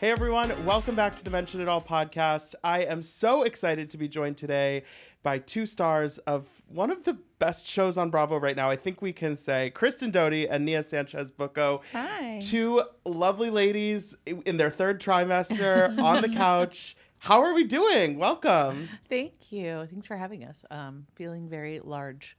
Hey everyone, welcome back to the Mention It All podcast. I am so excited to be joined today by two stars of one of the best shows on Bravo right now. I think we can say Kristen Doute and Nia Sanchez Booko. Hi. Two lovely ladies in their third trimester on the couch. How are we doing? Welcome. Thank you. Thanks for having us. Feeling very large,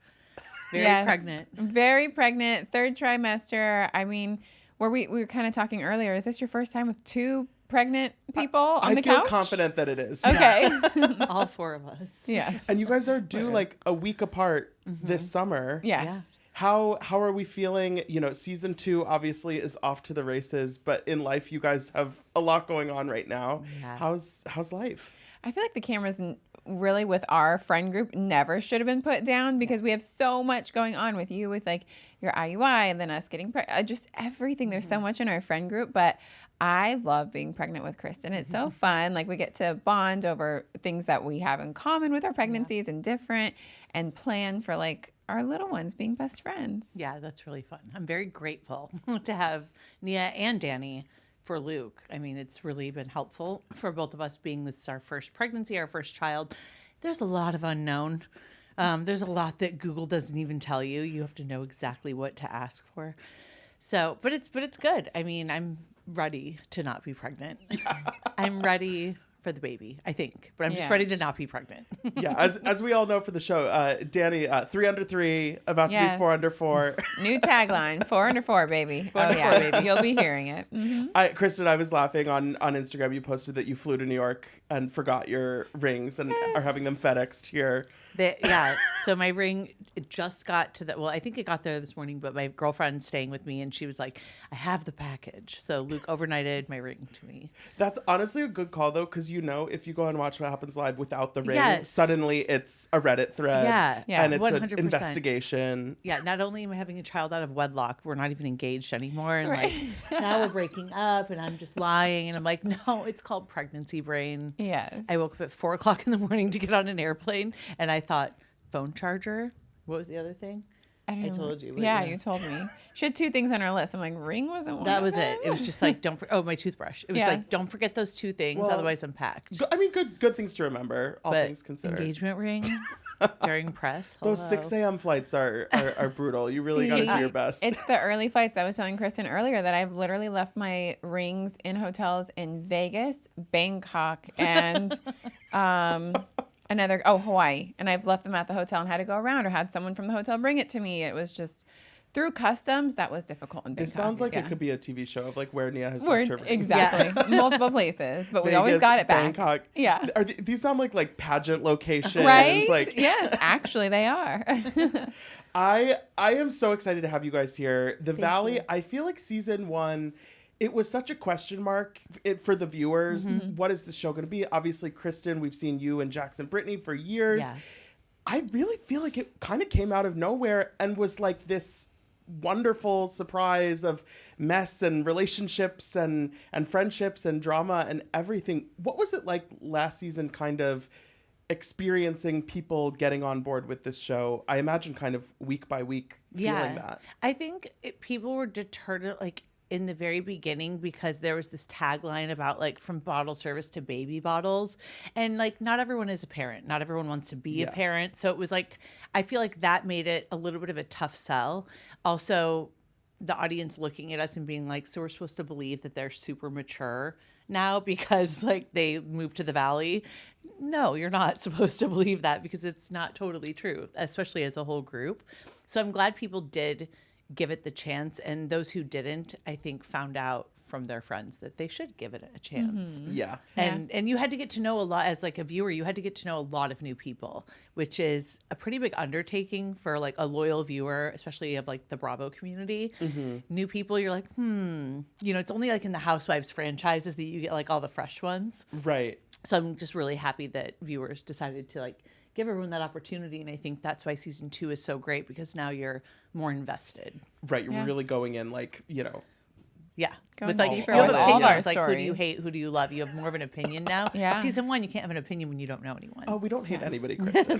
very pregnant. Very pregnant, third trimester. I mean, we were kind of talking earlier. Is this your first time with two pregnant people on the couch? I feel confident that it is. Okay. Yeah. All four of us. Yeah. And you guys are due like a week apart this summer. Yes. Yeah. How are we feeling? You know, season 2 obviously is off to the races, but in life you guys have a lot going on right now. Yeah. How's life? I feel like the cameras really with our friend group never should have been put down because we have so much going on with you, with like your IUI and then us getting pregnant, just everything. There's so much in our friend group, but I love being pregnant with Kristen. It's so fun. Like we get to bond over things that we have in common with our pregnancies and different, and plan for like our little ones being best friends. Yeah, that's really fun. I'm very grateful to have Nia and Danny for Luke. I mean, it's really been helpful for both of us, being this is our first pregnancy, our first child. There's a lot of unknown. There's a lot that Google doesn't even tell you. You have to know exactly what to ask for. So, but it's good. I mean, I'm ready to not be pregnant. Yeah. I'm ready for the baby, I think, but I'm just ready to not be pregnant. Yeah, as we all know for the show, Danny, 3 under 3, about to be 4 under 4. New tagline, 4 under 4, baby. Four under four, baby. You'll be hearing it. Mm-hmm. Kristen, I was laughing on Instagram. You posted that you flew to New York and forgot your rings and are having them FedExed here. So my ring, it just got to I think it got there this morning, but my girlfriend's staying with me and she was like, I have the package. So Luke overnighted my ring to me. That's honestly a good call though, because you know, if you go and watch What Happens Live without the ring, Yes. suddenly it's a Reddit thread and it's 100%. an investigation. Yeah, not only am I having a child out of wedlock, we're not even engaged anymore. And Right. like now we're breaking up and I'm just lying. And I'm like, no, it's called pregnancy brain. Yes. I woke up at 4 o'clock in the morning to get on an airplane and I thought, phone charger. What was the other thing? I told you. Yeah, you told me. She had 2 things on her list. I'm like, ring wasn't one. That of was them? it. It was just like, my toothbrush. It was like, don't forget those 2 things, Well, otherwise I'm packed. I mean, good things to remember, all But things considered. engagement ring during press. Those Hello. 6 a.m. flights are brutal. You really got to do your best. It's the early flights. I was telling Kristen earlier that I've literally left my rings in hotels in Vegas, Bangkok, and Hawaii. And I've left them at the hotel and had to go around or had someone from the hotel bring it to me. It was just through customs. That was difficult in Bangkok. It sounds like it could be a TV show of like where Nia has Where- left her rings. Exactly. Multiple places, but we Vegas, always got it back. Bangkok. Yeah. These sound like pageant locations. Right? Like, Yes, actually they are. I am so excited to have you guys here. The Valley, you. I feel like season 1, it was such a question mark for the viewers. What is the show going to be? Obviously, Kristen, we've seen you and Jax and Brittany for years. Yeah. I really feel like it kind of came out of nowhere and was like this wonderful surprise of mess and relationships and friendships and drama and everything. What was it like last season, kind of experiencing people getting on board with this show? I imagine kind of week by week feeling that. I think people were deterred like in the very beginning because there was this tagline about like from bottle service to baby bottles, and like not everyone is a parent, not everyone wants to be a parent, so it was like I feel like that made it a little bit of a tough sell. Also, the audience looking at us and being like, so we're supposed to believe that they're super mature now because like they moved to the Valley. No, you're not supposed to believe that because it's not totally true, especially as a whole group. So I'm glad people did give it the chance, and those who didn't, I think, found out from their friends that they should give it a chance. Yeah. And you had to get to know a lot as like a viewer. You had to get to know a lot of new people, which is a pretty big undertaking for like a loyal viewer, especially of like the Bravo community. New people, you're like, it's only like in the Housewives franchises that you get like all the fresh ones. Right. So I'm just really happy that viewers decided to like give everyone that opportunity. And I think that's why season 2 is so great, because now you're more invested. Right. You're really going in like, Yeah. Going With like deeper you have with all opinions, our like who do you stories. hate, who do you love? You have more of an opinion now. Yeah. Season 1, you can't have an opinion when you don't know anyone. Oh, we don't hate anybody, Kristen.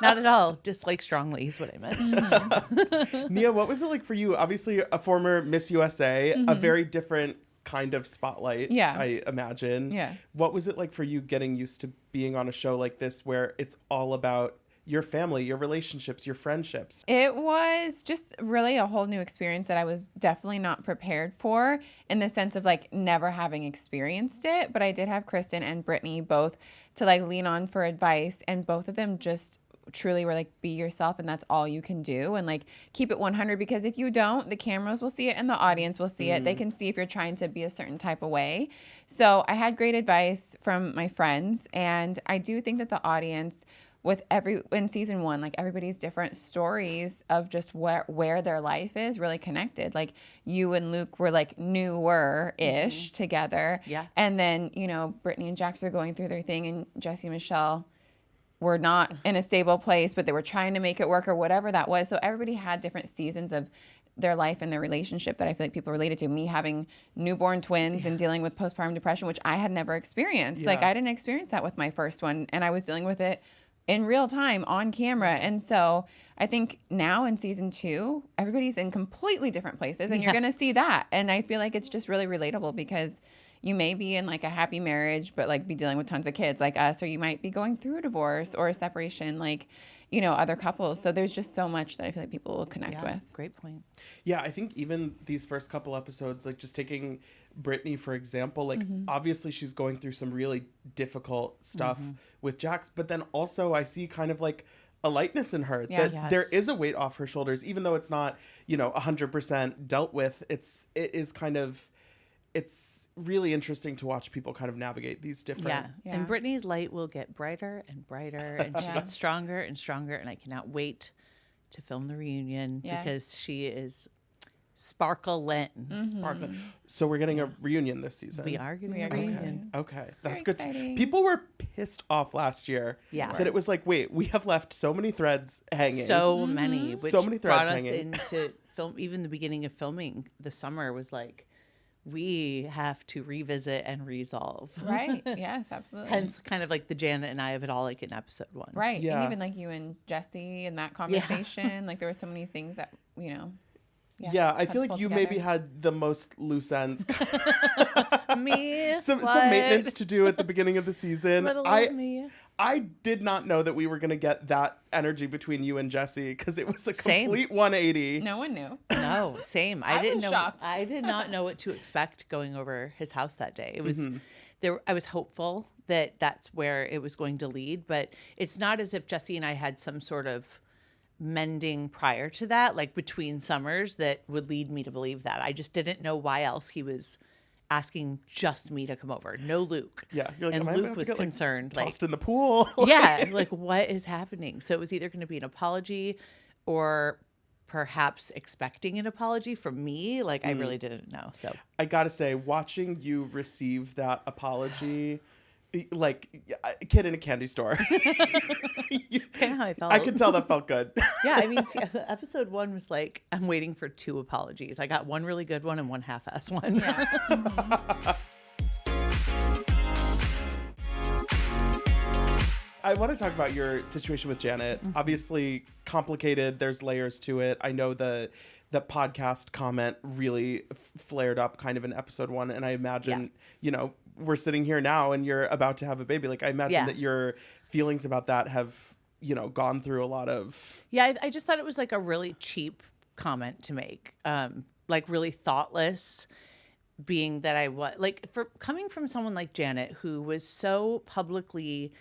Not at all. Dislike strongly is what I meant. Nia, what was it like for you? Obviously, a former Miss USA, a very different kind of spotlight, Yeah. I imagine. Yes. What was it like for you getting used to being on a show like this where it's all about your family, your relationships, your friendships? It was just really a whole new experience that I was definitely not prepared for, in the sense of like never having experienced it. But I did have Kristen and Brittany both to like lean on for advice, and both of them just truly were like, be yourself, and that's all you can do, and like keep it 100, because if you don't, the cameras will see it and the audience will see it. They can see if you're trying to be a certain type of way. So I had great advice from my friends, and I do think that the audience, in season 1, like everybody's different stories of just where their life is really connected. Like you and Luke were like newer-ish together. Yeah. And then, Brittany and Jax are going through their thing, and Jesse and Michelle were not in a stable place, but they were trying to make it work, or whatever that was. So everybody had different seasons of their life and their relationship that I feel like people related to. Me having newborn twins and dealing with postpartum depression, which I had never experienced. Yeah. Like I didn't experience that with my first one, and I was dealing with it in real time on camera. And so I think now in season 2, everybody's in completely different places, and you're going to see that. And I feel like it's just really relatable, because you may be in like a happy marriage, but like be dealing with tons of kids like us, or you might be going through a divorce or a separation, like, other couples. So there's just so much that I feel like people will connect with. Great point. Yeah, I think even these first couple episodes, like just taking Brittany, for example, like obviously she's going through some really difficult stuff with Jax, but then also I see kind of like a lightness in her, that there is a weight off her shoulders, even though it's not, 100% dealt with. It's really interesting to watch people kind of navigate these different. Yeah. And Brittany's light will get brighter and brighter, and she gets stronger and stronger. And I cannot wait to film the reunion, because she is sparkling. Sparkling. So we're getting a reunion this season. We are getting a reunion. Okay. That's Very good. exciting. People were pissed off last year. Yeah. That it was like, wait, we have left so many threads hanging. So many. Which So many threads brought us hanging. into film. Even the beginning of filming the summer was like, we have to revisit and resolve. Right. Yes, absolutely. Hence kind of like the Janet and I of it all, like in episode 1. Right. Yeah. And even like you and Jesse and that conversation, like there were so many things that, Yeah, I had feel to like pull you together. maybe had the most loose ends. Me. some what? maintenance to do at the beginning of the season. Little old me. I did not know that we were going to get that energy between you and Jesse, because it was a Same. complete 180. No one knew. No, same. I I didn't was know. shocked. I did not know what to expect going over his house that day. It was there. I was hopeful that that's where it was going to lead, but it's not as if Jesse and I had some sort of mending prior to that, like between summers, that would lead me to believe that. I just didn't know why else he was asking just me to come over. No Luke. Yeah, you're like, and am I about Luke to was get, concerned. Tossed in the pool. Yeah, like what is happening? So it was either going to be an apology, or perhaps expecting an apology from me. Like I really didn't know. So I gotta say, watching you receive that apology, like a kid in a candy store. kind of how I felt. I could tell that felt good. Yeah, I mean, see, episode 1 was like, I'm waiting for 2 apologies. I got one really good one and one half-ass one. I want to talk about your situation with Janet. Obviously complicated. There's layers to it. I know the podcast comment really flared up kind of in episode 1. And I imagine, we're sitting here now and you're about to have a baby. Like I imagine that your feelings about that have, gone through a lot of. Yeah, I just thought it was like a really cheap comment to make. Like really thoughtless, being that I was like, for coming from someone like Janet, who was so publicly,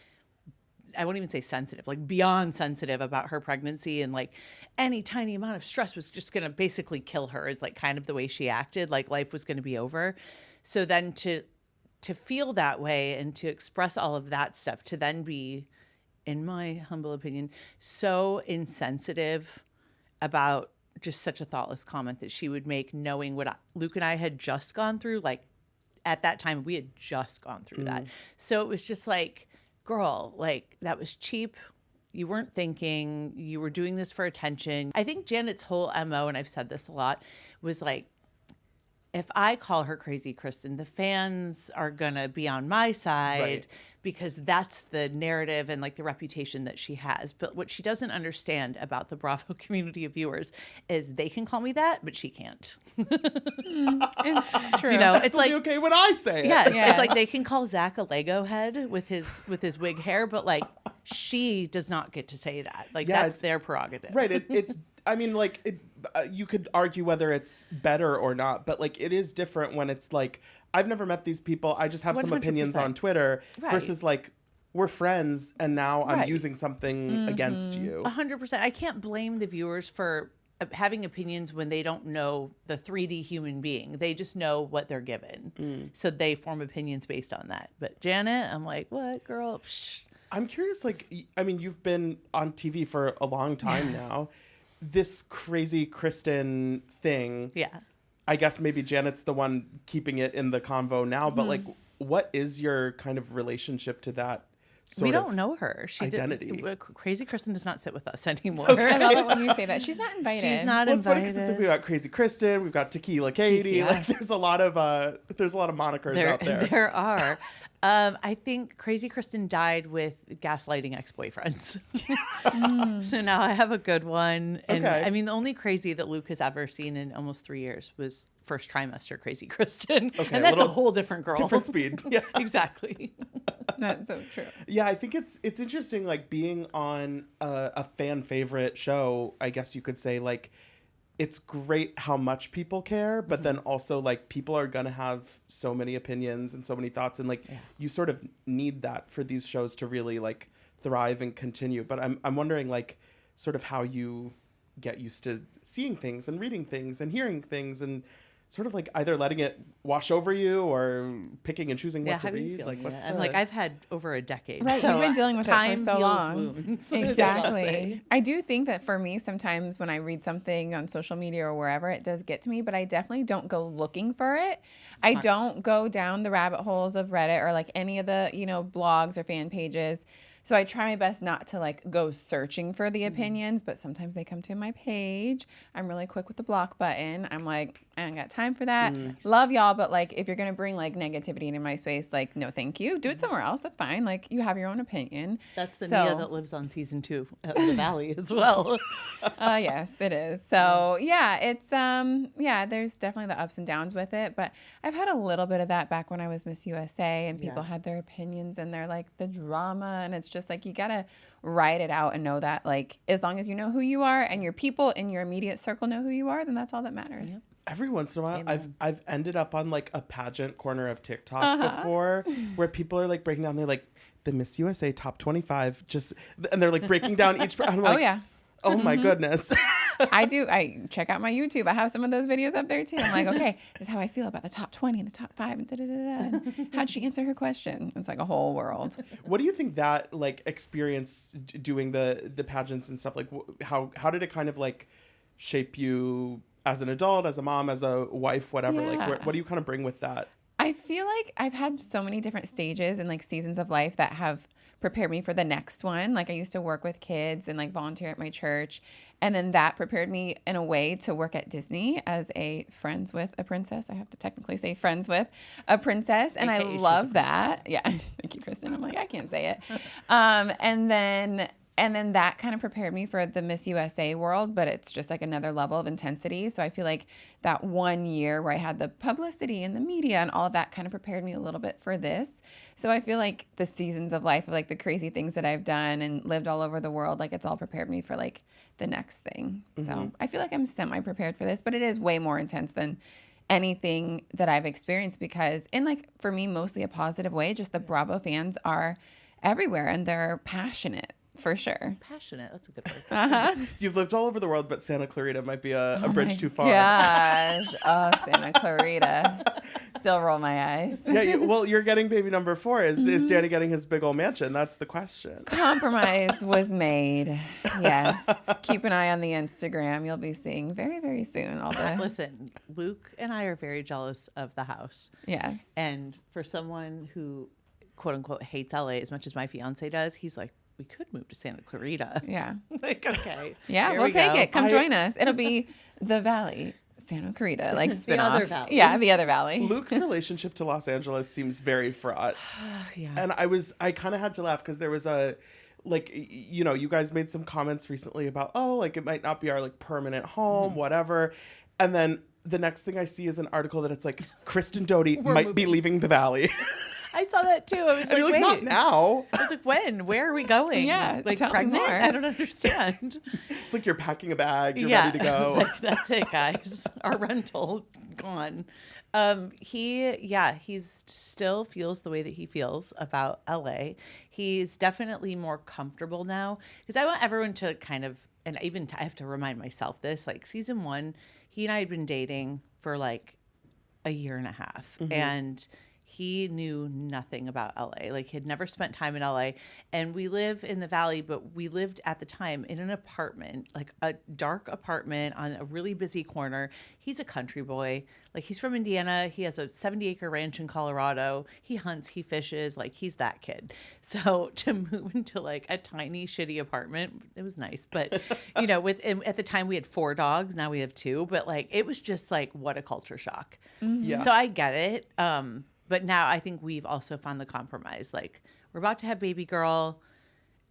I won't even say sensitive, like beyond sensitive about her pregnancy, and like any tiny amount of stress was just going to basically kill her, is like kind of the way she acted, like life was going to be over. So then to feel that way and to express all of that stuff, to then be, in my humble opinion, so insensitive about just such a thoughtless comment that she would make, knowing what Luke and I had just gone through. Like at that time, we had just gone through that. So it was just like, girl, like that was cheap. You weren't thinking, you were doing this for attention. I think Janet's whole MO, and I've said this a lot, was like, if I call her Crazy Kristen, the fans are going to be on my side. Right. Because that's the narrative and like the reputation that she has. But what she doesn't understand about the Bravo community of viewers is they can call me that, but she can't. It's true. You know, That's it's like okay when I say it. yeah, Yeah. it's like they can call Zach a Lego head with his wig hair, but like she does not get to say that. Like Yeah, that's it's- their prerogative. Right. It's. I mean, like, you could argue whether it's better or not, but like, it is different when it's like, I've never met these people. I just have some opinions 100%. on Twitter Right. versus like, we're friends and now I'm Right. using something against you. 100%. I can't blame the viewers for having opinions when they don't know the 3D human being. They just know what they're given. So they form opinions based on that. But Janet, I'm like, what, girl? Psh. I'm curious, like, I mean, you've been on TV for a long time now. This Crazy Kristen thing, Yeah. I guess maybe Janet's the one keeping it in the convo now, but like, what is your kind of relationship to that sort We of don't know her. She identity? Crazy Kristen does not sit with us anymore. I love it when you say that. She's not invited. She's not Well, it's funny invited. because we've got Crazy Kristen, we've got Tequila Katie. Yeah. Like, there's a lot of monikers out there. There are. I think Crazy Kristen died with gaslighting ex-boyfriends. So now I have a good one. And Okay. I mean, the only crazy that Luke has ever seen in almost 3 years was first trimester Crazy Kristen. Okay, And that's a little whole different girl. Different speed. Yeah. Exactly. That's so true. Yeah, I think it's interesting, like, being on a fan favorite show, I guess you could say, like, it's great how much people care, but then also, like, people are gonna have so many opinions and so many thoughts, and like, you sort of need that for these shows to really like thrive and continue. But I'm wondering, like, sort of how you get used to seeing things and reading things and hearing things and sort of like either letting it wash over you or picking and choosing what Yeah, to how do you read. feel? Like, what's And the... like I've had over a decade. Right, so you've been dealing with it time for so heals long. wounds, is what I'll Exactly. say. I do think that for me, sometimes when I read something on social media or wherever, it does get to me, but I definitely don't go looking for it. I don't go down the rabbit holes of Reddit or like any of the, blogs or fan pages. So I try my best not to like go searching for the opinions, but sometimes they come to my page. I'm really quick with the block button. I'm like, I ain't got time for that. Love y'all, but like if you're gonna bring like negativity into my space, like no thank you. Do it somewhere else. That's fine. Like you have your own opinion. That's the So- Nia that lives on season 2 of the Valley as well. Yes, it is. So yeah, it's there's definitely the ups and downs with it, but I've had a little bit of that back when I was Miss USA and people had their opinions and they're like the drama, and it's just like you gotta write it out and know that like as long as you know who you are and your people in your immediate circle know who you are, then that's all that matters. Every once in a while, Amen. I've ended up on like a pageant corner of TikTok before, where people are like breaking down. They're like the Miss USA top 25, and they're like breaking down each. I'm like, Oh yeah. oh my goodness. I do. I check out my YouTube. I have some of those videos up there too. I'm like, okay, this is how I feel about the top 20 and the top 5 and da-da-da-da. And how'd she answer her question? It's like a whole world. What do you think that like experience doing the pageants and stuff, like how did it kind of like shape you as an adult, as a mom, as a wife, whatever? Yeah. Like what do you kind of bring with that? I feel like I've had so many different stages and like seasons of life that have prepared me for the next one. Like I used to work with kids and like volunteer at my church. And then that prepared me in a way to work at Disney as a friends with a princess. I have to technically say friends with a princess. And I AKA she's a love that. Yeah. Thank you, Kristen. I'm like, I can't say it. And then that kind of prepared me for the Miss USA world, but it's just like another level of intensity. So I feel like that 1 year where I had the publicity and the media and all of that kind of prepared me a little bit for this. So I feel like the seasons of life of like the crazy things that I've done and lived all over the world, like it's all prepared me for like the next thing. So I feel like I'm semi-prepared for this, but it is way more intense than anything that I've experienced because in like, for me, mostly a positive way, just the Bravo fans are everywhere and they're passionate. For sure. Passionate. That's a good word. You've lived all over the world, but Santa Clarita might be a bridge too far. Gosh. Oh, Santa Clarita. Still roll my eyes. Yeah, well, you're getting baby number 4. Is Danny getting his big old mansion? That's the question. Compromise was made. Yes. Keep an eye on the Instagram. You'll be seeing very, very soon all the. Listen, Luke and I are very jealous of the house. Yes. And for someone who, quote unquote, hates LA as much as my fiance does, he's like, we could move to Santa Clarita. Yeah. Like, okay. Yeah, here we'll we take go. it. Come join us. It'll be the Valley. Santa Clarita, like The other spinoff. valley. Yeah, the other valley. Luke's relationship to Los Angeles seems very fraught. Yeah. And I kind of had to laugh because there was a, like, you know, you guys made some comments recently about, oh, like, it might not be our, like, permanent home, whatever. And then the next thing I see is an article that it's like, Kristen Doute might be leaving the valley. I saw that too. I was And like, you're like, wait. not now. I was like, when? Where are we going? Yeah, Like tell me pregnant? more. I don't understand. It's like you're packing a bag, you're yeah. ready to go. Like, that's it, guys. Our rental gone. He still feels the way that he feels about LA. He's definitely more comfortable now because I want everyone to kind of, and even I have to remind myself this, like season 1, he and I had been dating for like a year and a half, and he knew nothing about LA. Like, he had never spent time in LA. And we live in the Valley, but we lived at the time in an apartment, like a dark apartment on a really busy corner. He's a country boy. Like, he's from Indiana. He has a 70-acre ranch in Colorado. He hunts, he fishes. Like, he's that kid. So to move into like a tiny, shitty apartment, it was nice. But, you know, at the time we had 4 dogs. Now we have 2. But like, it was just like, what a culture shock. Yeah. So I get it. But now I think we've also found the compromise. Like, we're about to have baby girl.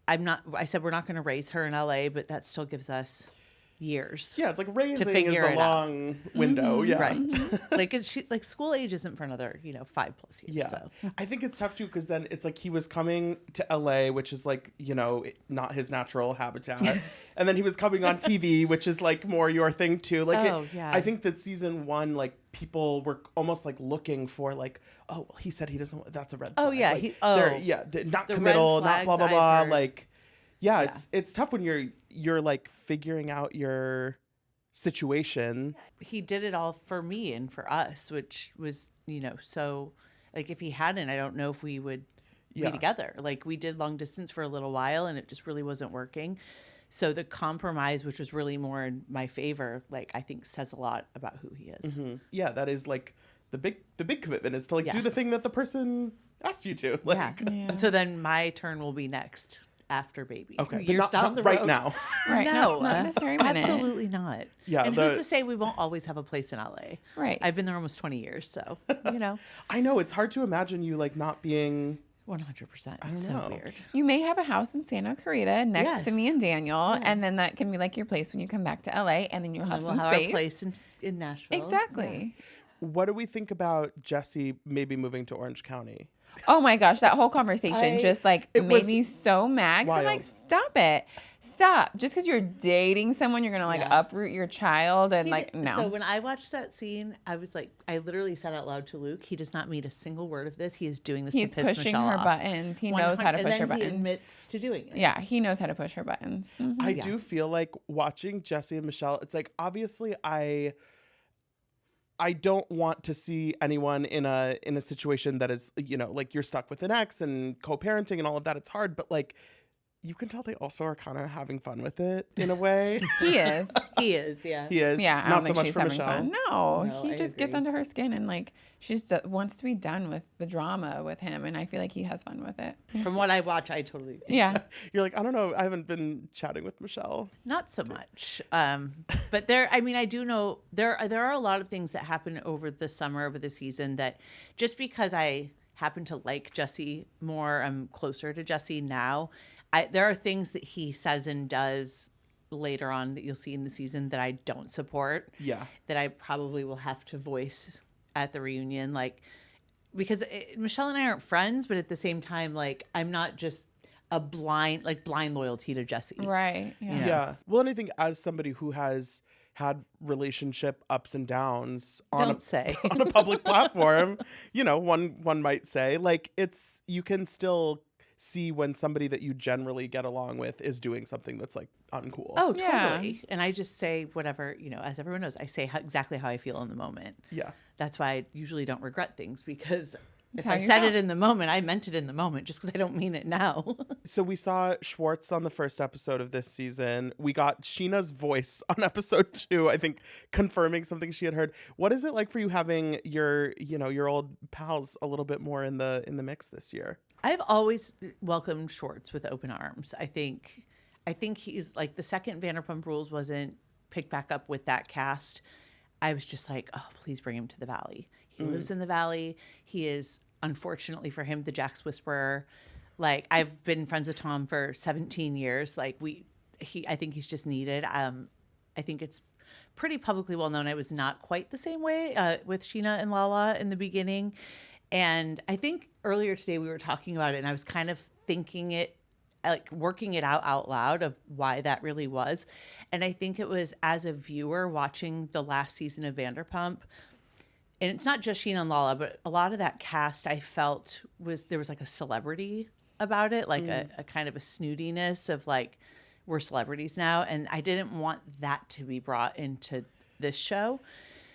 I said we're not going to raise her in LA, but that still gives us years. Yeah, it's like raising is figure a it long window. Yeah. Right. Like school age isn't for another, 5+ years. Yeah. So. I think it's tough too because then it's like he was coming to LA, which is like, not his natural habitat. And then he was coming on TV, which is like more your thing too. Like, yeah. I think that season 1, like, people were almost like looking for like, oh, well, he said he doesn't, that's a red flag. Oh, yeah. Like, not the committal, red not blah, blah, flags blah. I've heard. Like, yeah, it's tough when you're like figuring out your situation. He did it all for me and for us, which was, so like if he hadn't, I don't know if we would be together. Like, we did long distance for a little while and it just really wasn't working. So the compromise, which was really more in my favor, like, I think says a lot about who he is. Mm-hmm. Yeah, that is like the big commitment is to like do the thing that the person asked you to. Like, Yeah. And so then my turn will be next after baby. Okay, but Years not down the right road. now. Right. No, Not in this very minute. absolutely not. Yeah, And who's to say we won't always have a place in LA? Right. I've been there almost 20 years, so, I know it's hard to imagine you like not being. 100%. It's so know. weird. You may have a house in Santa Clarita next to Yes. me and Daniel, and then that can be like your place when you come back to LA, and then you'll have And some we'll have space. our place in Nashville. Exactly. What do we think about Jesse maybe moving to Orange County? Oh my gosh, that whole conversation just like It made was me so mad. 'Cause I'm like, wild. stop it. Stop. Just because you're dating someone, you're going to like Yeah. uproot your child and like, no. So when I watched that scene, I was like, I literally said out loud to Luke, he does not mean a single word of this. He is doing this He's to piss pushing Michelle her off. buttons. He knows how to 100 push her and then he buttons. admits to doing it. Yeah, he knows how to push her buttons. Mhm. I do feel like watching Jesse and Michelle, it's like obviously I don't want to see anyone in a situation that is, like you're stuck with an ex and co-parenting and all of that. It's hard, but like you can tell they also are kind of having fun with it in a way. He is. He is, yeah. He is. Yeah, I Not don't so think much she's for having Michelle. fun. No, No, he I just gets agree. under her skin and like she just wants to be done with the drama with him, and I feel like he has fun with it. From what I watch, I totally agree. Yeah, You're like, I don't know. I haven't been chatting with Michelle. Not so much. But I do know there are a lot of things that happen over the summer, over the season, that just because I happen to like Jesse more, I'm closer to Jesse now. There are things that he says and does later on that you'll see in the season that I don't support. Yeah. That I probably will have to voice at the reunion, like, because Michelle and I aren't friends, but at the same time, like, I'm not just a blind loyalty to Jesse. right. Yeah. Yeah. Well, and I think as somebody who has had relationship ups and downs on Don't say. on a public platform, one might say, like, you can still see when somebody that you generally get along with is doing something that's like uncool. Oh, Yeah. totally. And I just say whatever, as everyone knows, I say exactly how I feel in the moment. Yeah. That's why I usually don't regret things, because if how I you said felt. it in the moment, I meant it in the moment, just because I don't mean it now. So we saw Schwartz on the first episode of this season. We got Sheena's voice on episode 2, I think, confirming something she had heard. What is it like for you having your old pals a little bit more in the mix this year? I've always welcomed Schwartz with open arms. I think he's like, the second Vanderpump Rules wasn't picked back up with that cast, I was just like, oh, please bring him to the Valley. He lives in the Valley. He is, unfortunately for him, the Jax Whisperer. Like, I've been friends with Tom for 17 years. Like, I think he's just needed. I think it's pretty publicly well known. I was not quite the same way with Sheena and Lala in the beginning. And I think earlier today we were talking about it, and I was kind of thinking it, like working it out loud of why that really was. And I think it was as a viewer watching the last season of Vanderpump, and it's not just Sheena and Lala, but a lot of that cast I felt there was like a celebrity about it, like a kind of a snootiness of like, we're celebrities now. And I didn't want that to be brought into this show.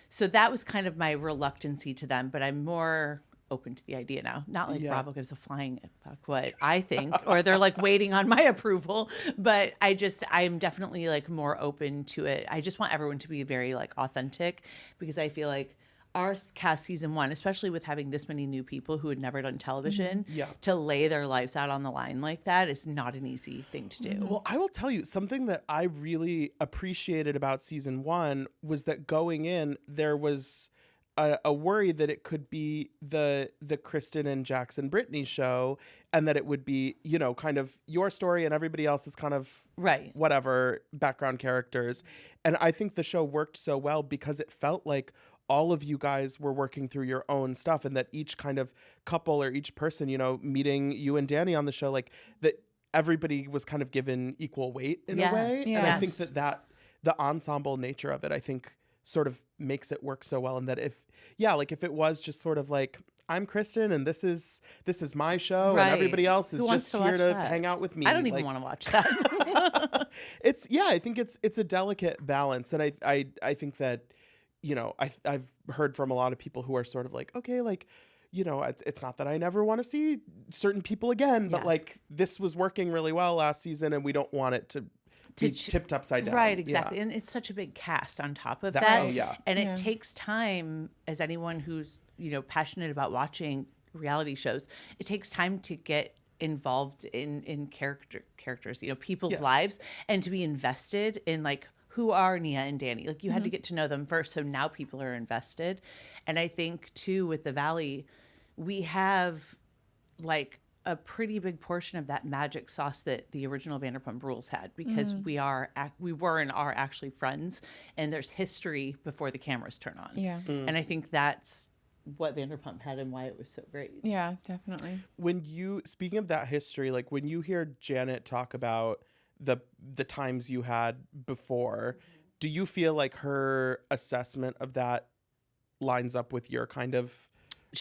So that was kind of my reluctancy to them, but I'm more open to the idea now. Not like Bravo gives a flying fuck what I think, or they're like waiting on my approval, but I'm definitely like more open to it. I just want everyone to be very like authentic, because I feel like our cast season 1, especially with having this many new people who had never done television, to lay their lives out on the line like that is not an easy thing to do. Well, I will tell you, something that I really appreciated about season 1 was that going in, there was a worry that it could be the Kristen and Jax and Brittany show, and that it would be, you know, kind of your story and everybody else is kind of whatever background characters. And I think the show worked so well because it felt like all of you guys were working through your own stuff, and that each kind of couple or each person, you know, meeting you and Danny on the show, like that everybody was kind of given equal weight in a way. Yeah. And I think that the ensemble nature of it, I think sort of makes it work so well. And that if it was just sort of like, I'm Kristen and this is my show and everybody else is just here to hang out with me. I don't even want to watch that. I think it's a delicate balance. And I think that, you know, I've heard from a lot of people who are sort of like, okay, like, you know, it's not that I never want to see certain people again, but like this was working really well last season and we don't want it to be tipped upside down. Right, exactly. Yeah. And it's such a big cast on top of that. Oh, yeah. And it takes time, as anyone who's, you know, passionate about watching reality shows, it takes time to get involved in characters, you know, people's lives, and to be invested in like, who are Nia and Danny? Like, you had to get to know them first, so now people are invested. And I think too with the Valley, we have like a pretty big portion of that magic sauce that the original Vanderpump Rules had, because we were and are actually friends, and there's history before the cameras turn on. Yeah. And I think that's what Vanderpump had and why it was so great. Yeah, definitely. Speaking of that history, like when you hear Janet talk about the times you had before, do you feel like her assessment of that lines up with your kind of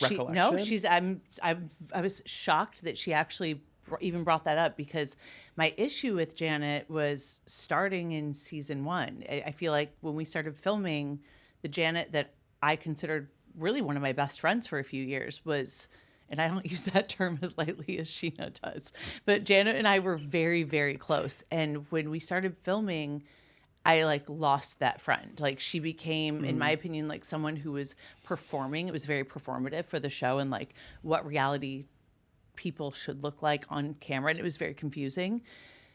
recollection? No, I was shocked that she actually even brought that up, because my issue with Janet was starting in season 1. I feel like when we started filming, the Janet that I considered really one of my best friends for a few years was, and I don't use that term as lightly as Sheena does, but Janet and I were very, very close. And when we started filming, I like lost that friend. Like, she became, in my opinion, like someone who was performing. It was very performative for the show and like what reality people should look like on camera. And it was very confusing.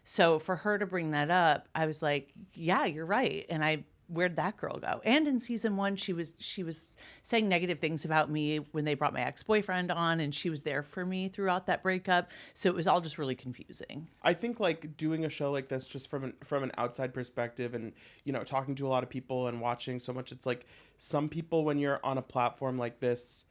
So for her to bring that up, I was like, yeah, you're right. And where'd that girl go? And in season 1, she was saying negative things about me when they brought my ex-boyfriend on, and she was there for me throughout that breakup. So it was all just really confusing. I think like doing a show like this just from an outside perspective, and you know, talking to a lot of people and watching so much, it's like some people when you're on a platform like this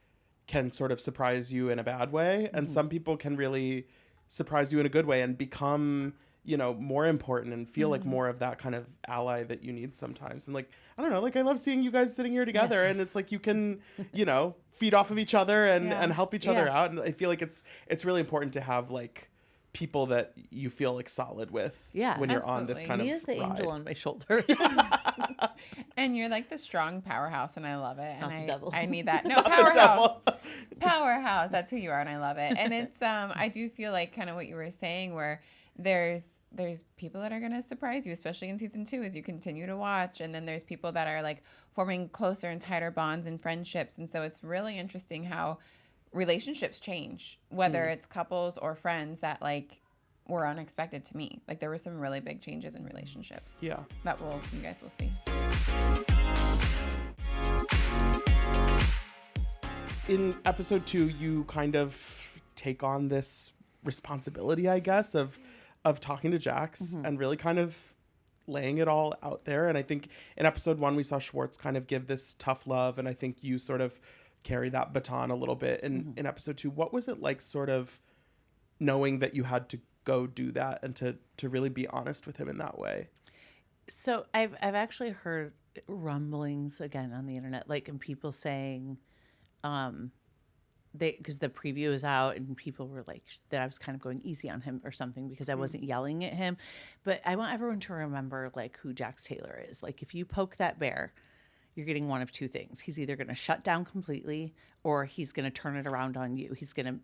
can sort of surprise you in a bad way, and some people can really surprise you in a good way and become, you know, more important and feel like more of that kind of ally that you need sometimes. And like, I don't know, like I love seeing you guys sitting here together and it's like you can, you know, feed off of each other and help each other out. And I feel like it's really important to have like people that you feel like solid with when you're on this kind Nia's of the ride. angel on my shoulder. And you're like the strong powerhouse, and I love it. And I need that. No, Not the powerhouse. devil. Powerhouse. That's who you are, and I love it. And it's I do feel like kind of what you were saying, where there's people that are going to surprise you, especially in season 2 as you continue to watch. And then there's people that are like forming closer and tighter bonds and friendships. And so it's really interesting how relationships change, whether it's couples or friends that like were unexpected to me. Like there were some really big changes in relationships. Yeah. That you guys will see. in episode 2, you kind of take on this responsibility, I guess, of talking to Jax and really kind of laying it all out there. And I think in episode 1, we saw Schwartz kind of give this tough love. And I think you sort of carry that baton a little bit in episode 2. What was it like sort of knowing that you had to go do that and to really be honest with him in that way? So I've actually heard rumblings again on the internet, like, and people saying, because the preview is out and people were like that I was kind of going easy on him or something because I wasn't yelling at him. But I want everyone to remember like who Jax Taylor is. Like, if you poke that bear, you're getting one of two things. He's either going to shut down completely or he's going to turn it around on you. He's going to,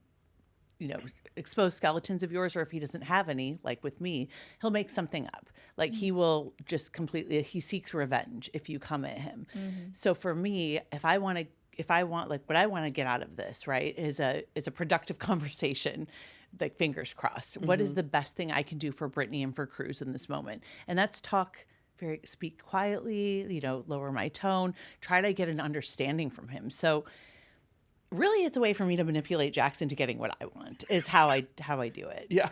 expose skeletons of yours, or if he doesn't have any, like with me, he'll make something up. Like, he will just completely, he seeks revenge if you come at him. So for me, if I want like what I want to get out of this, right, is a productive conversation, like, fingers crossed. What is the best thing I can do for Brittany and for Cruz in this moment? And that's speak quietly, lower my tone, try to get an understanding from him. So really, it's a way for me to manipulate Jax into getting what I want, is how I do it. Yeah.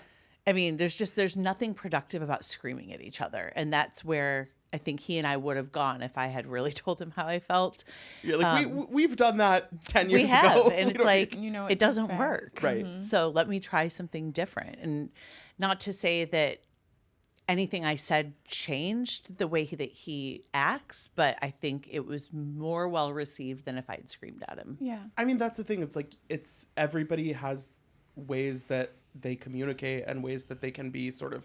I mean, there's nothing productive about screaming at each other. And that's where I think he and I would have gone if I had really told him how I felt. You're like, we've done that 10 years we have, ago. And it's like, it doesn't fast. work. Right. So let me try something different. And not to say that anything I said changed the way that he acts, but I think it was more well received than if I had screamed at him. Yeah. I mean, that's the thing. It's like, everybody has ways that they communicate and ways that they can be sort of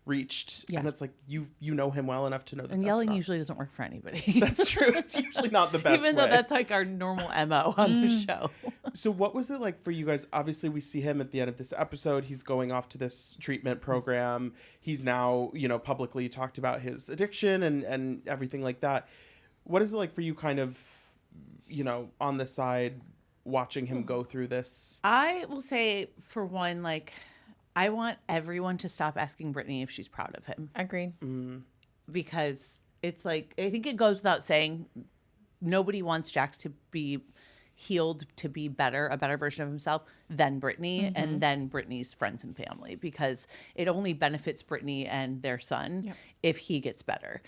reached. Yeah. And it's like, you know him well enough to know that And that's yelling not, usually doesn't work for anybody. that's true. It's usually not the best Even way. though that's like our normal MO on the show. So what was it like for you guys? Obviously, we see him at the end of this episode. He's going off to this treatment program. He's now, publicly talked about his addiction and everything like that. What is it like for you kind of, on the side, watching him go through this? I will say, for one, like, I want everyone to stop asking Brittany if she's proud of him. Agreed. Because it's like, I think it goes without saying, nobody wants Jax to be healed, to be better, a better version of himself than Brittany and then Brittany's friends and family, because it only benefits Brittany and their son if he gets better.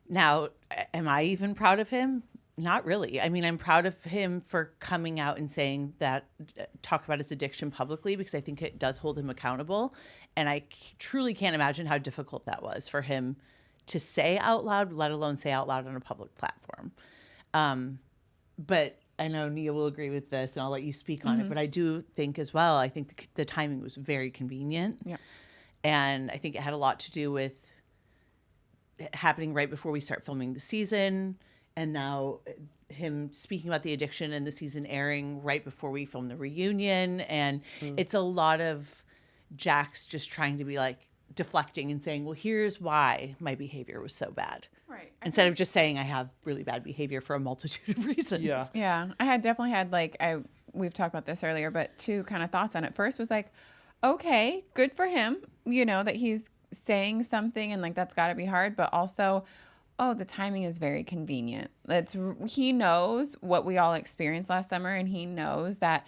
Now, am I even proud of him? Not really. I mean, I'm proud of him for coming out and saying that, talk about his addiction publicly, because I think it does hold him accountable. And I truly can't imagine how difficult that was for him to say out loud, let alone say out loud on a public platform. But I know Nia will agree with this, and I'll let you speak on it. But I do think as well, I think the timing was very convenient. Yeah. And I think it had a lot to do with it happening right before we start filming the season. And now him speaking about the addiction and the season airing right before we film the reunion. And it's a lot of Jax just trying to be like deflecting and saying, well, here's why my behavior was so bad. Right. Instead of just saying I have really bad behavior for a multitude of reasons. Yeah. Yeah. I had definitely had we've talked about this earlier, but two kind of thoughts on it. First was like, okay, good for him, that he's saying something and like that's got to be hard, but also, the timing is very convenient. He knows what we all experienced last summer, and he knows that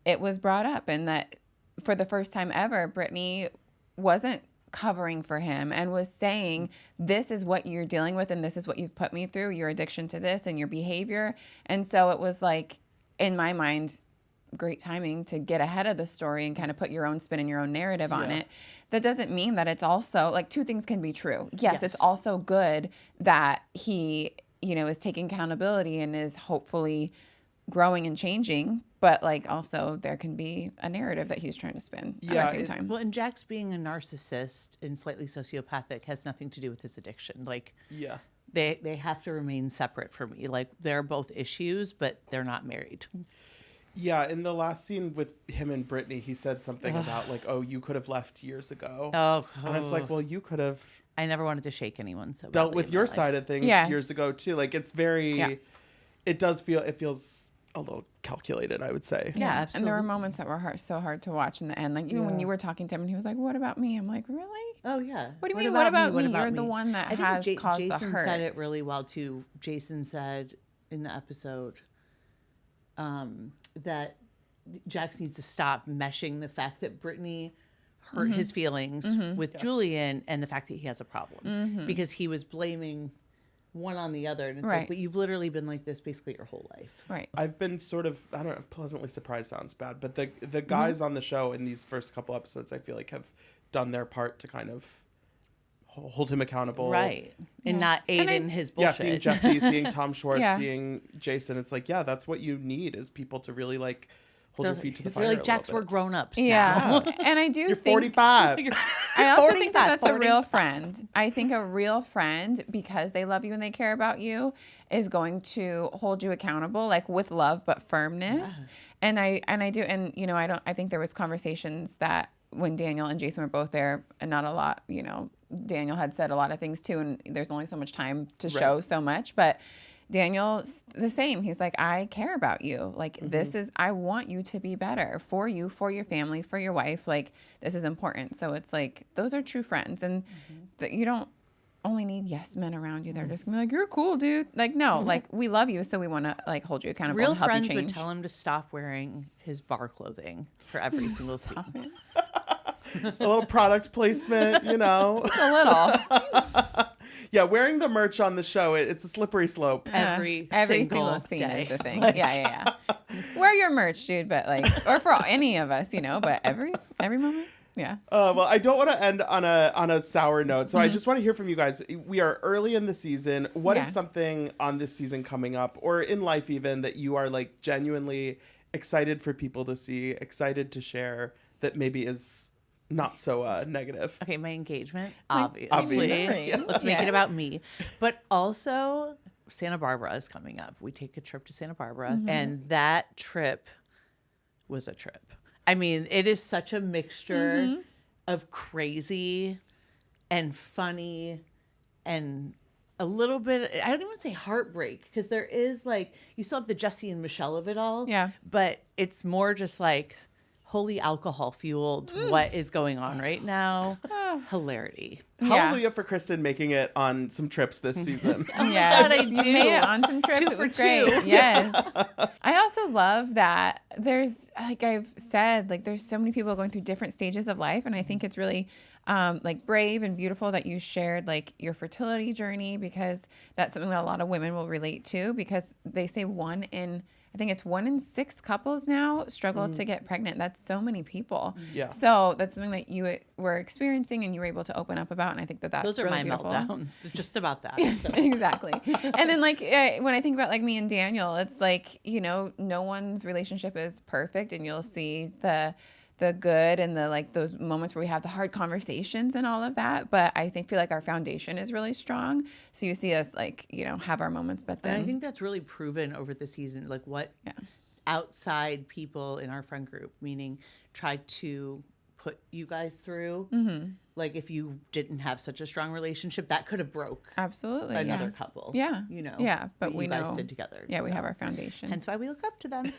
it was brought up, and that for the first time ever, Brittany wasn't covering for him and was saying, this is what you're dealing with, and this is what you've put me through, your addiction to this and your behavior. And so it was like, in my mind, great timing to get ahead of the story and kind of put your own spin and your own narrative on it. That doesn't mean that it's also like two things can be true. Yes, it's also good that he, is taking accountability and is hopefully growing and changing, but like also there can be a narrative that he's trying to spin at the same time. Well, and Jax being a narcissist and slightly sociopathic has nothing to do with his addiction. Like, they have to remain separate for me. Like, they're both issues, but they're not married. Yeah, in the last scene with him and Brittany, he said something about like, "Oh, you could have left years ago." And it's like, well, you could have. I never wanted to shake anyone so dealt with your side of things years ago too. Like, it's very. It feels a little calculated, I would say. Yeah, absolutely. and there were moments that were so hard to watch in the end. Like even when you were talking to him, and he was like, "What about me?" I'm like, "Really? Oh yeah. What do you mean? What about me? You're me? the one that I has think caused Jason the hurt." said it really well too. Jason said in the episode, that Jax needs to stop meshing the fact that Brittany hurt his feelings with Julian and the fact that he has a problem because he was blaming one on the other. And it's like, but you've literally been like this basically your whole life. Right. I've been sort of, I don't know, pleasantly surprised sounds bad, but the guys on the show in these first couple episodes, I feel like have done their part to kind of hold him accountable. Right. And not aid in his bullshit. Yeah, seeing Jesse, seeing Tom Schwartz, Yeah. seeing Jason, it's like, yeah, that's what you need is people to really like hold your feet to the fire. They're like, a Jax, little we're bit. grown-ups Yeah. now. And I do You're think 45. I also think that 45, that's a real friend. I think a real friend, because they love you and they care about you, is going to hold you accountable, like with love but firmness. Yeah. And I do, and you know, I think there was conversations that when Daniel and Jason were both there, and not a lot, you know, Daniel had said a lot of things too, and there's only so much time to show so much, but Daniel's the same. He's like, I care about you. Like, this is, I want you to be better for you, for your family, for your wife. Like, this is important. So it's like, those are true friends. And you don't only need yes men around you. They're just gonna be like, you're cool, dude. Like, no, like, we love you. So we want to like hold you accountable Real and help friends you change. would tell him to stop wearing his bar clothing for every single scene. A little product placement, you know. Just a little. Yeah, wearing the merch on the show, it's a slippery slope. Every single scene day. is the thing. Like, Yeah. Wear your merch, dude. But like, or for any of us, you know, but every moment. Yeah. Well, I don't want to end on a sour note, so I just want to hear from you guys. We are early in the season. What is something on this season coming up, or in life even, that you are like genuinely excited for people to see, excited to share, that maybe is not so negative? Okay, my engagement, Obviously. obviously. Let's make it about me. But also, Santa Barbara is coming up. We take a trip to Santa Barbara, and that trip was a trip. I mean, it is such a mixture of crazy and funny and a little bit, I don't even say heartbreak, because there is like, you still have the Jesse and Michelle of it all. Yeah. But it's more just like, holy alcohol fueled what is going on right now. Hilarity. Hallelujah for Kristen making it on some trips this season. Yeah, God, I you do. made it on some trips. 2 It for was 2. great. Yes. I also love that there's, like I've said, like there's so many people going through different stages of life, and I think it's really like brave and beautiful that you shared like your fertility journey, because that's something that a lot of women will relate to, because they say I think it's 1 in 6 couples now struggle to get pregnant. That's so many people. Yeah. So that's something that you were experiencing and you were able to open up about. And I think that's Those are really my beautiful. meltdowns. Just about that. So. Exactly. And then like when I think about like me and Daniel, it's like, you know, no one's relationship is perfect, and you'll see the good and the like those moments where we have the hard conversations and all of that, but I feel like our foundation is really strong, so you see us like, you know, have our moments, but then And I think that's really proven over the season, like what outside people in our friend group, meaning tried to put you guys through. Like if you didn't have such a strong relationship, that could have broke absolutely another couple. Yeah. You know. Yeah, but we you guys know stood together. Yeah, we so. have our foundation. Hence why we look up to them.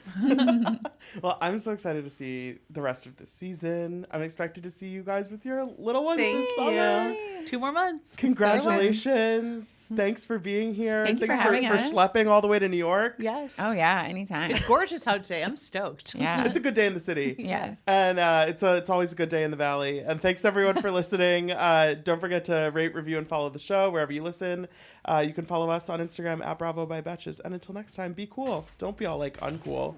Well, I'm so excited to see the rest of the season. I'm expected to see you guys with your little ones Thank this summer. you. 2 more months. Congratulations. Thanks for being here. Thank you Thanks for having us. schlepping all the way to New York. Yes. Oh yeah, anytime. It's gorgeous out today. I'm stoked. Yeah. It's a good day in the city. Yes. And it's always a good day in the valley. And thanks everyone for listening. Don't forget to rate, review, and follow the show wherever you listen. You can follow us on Instagram @Bravo by Betches. And until next time, be cool. Don't be all like uncool.